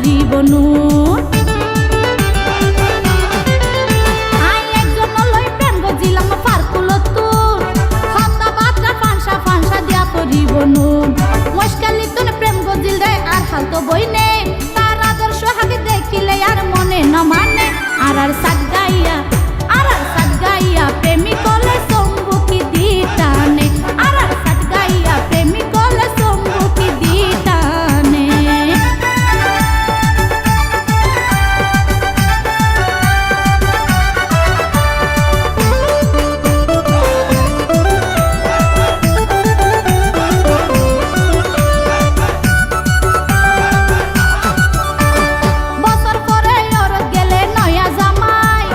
করিব নুন আই একজন লই প্রেম গজিলাম ফারকুলতুন হতা বাত্রা ফানসা ফানসা দিয়া করিব নুন মুশকালি তুন প্রেম গজিল রে আর হাল তো বইনে তার আদর্শ হাগে দেখিলে আর মনে না মানে আর সাত গাইয়া প্রেমিক হলে সম্মুখী দিতানে আর সাত গাইয়া প্রেমিক হলে সম্মুখী দিতানে বছর পরে ওর গেলে নয়া জামাই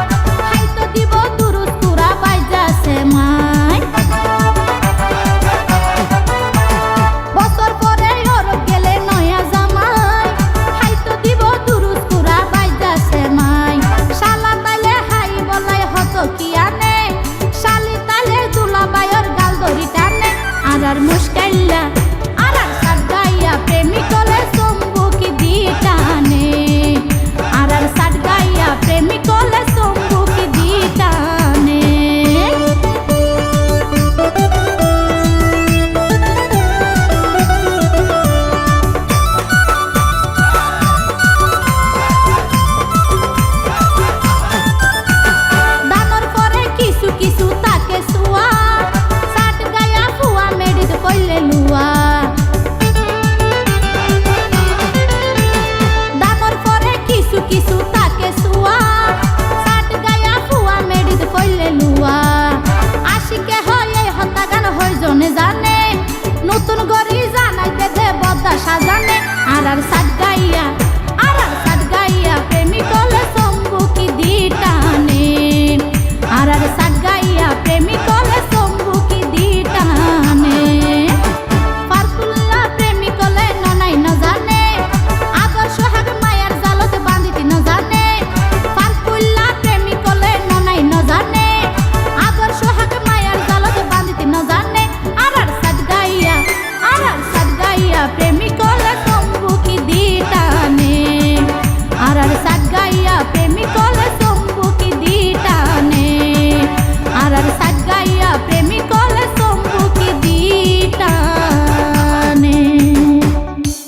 হাইতো দিব দুরুস তুরা বাইজাছে মাই বছর পরে ওর গেলে নয়া জামাই হাইতো দিব দুরুস তুরা বাইজাছে মাই শালা তাইলে হাই বলাই হত কি আনে শালি তাইলে দুলা বাইর গাল ধরি টানে আর মুশকাইল্লা আর সাত গাইয়া প্রেমিক হলে সম্মুখী দিতানে আর সাত গাইয়া প্রেমিক হলে সম্মুখী দিতানে দানোর পরে কিছু কিছু তাকে সুয়া সাত গাইয়া ফুয়া মেডিদ কইলে লুয়া দানোর পরে কিছু কিছু তাকে সুয়া সাত গাইয়া ফুয়া মেডিদ কইলে লুয়া আশিকে হয়ে হতা গান হই জনে জানে নতুন গরি জানাইতে দে বদা সাজানে আর সাত গাইয়া প্রেমিক হলে সম্মুখী দিতানে আর সাত গাইয়া প্রেমিক হলে সম্মুখী দিতানে ফারকুল্লা প্রেমিক হলে ননাই না জানে আদর্শ হাগ মায়ার জালত বান্ধিতি না জানে ফারকুল্লা প্রেমিক হলে ননাই না জানে আদর্শ হাগ মায়ার জালত বান্ধিতি না জানে আর সাত গাইয়া প্রেমিক হলে সম্মুখী দিতানে আর সাত গাইয়া প্রেমিক হলে সম্মুখী দিতানে আর সাত গাইয়া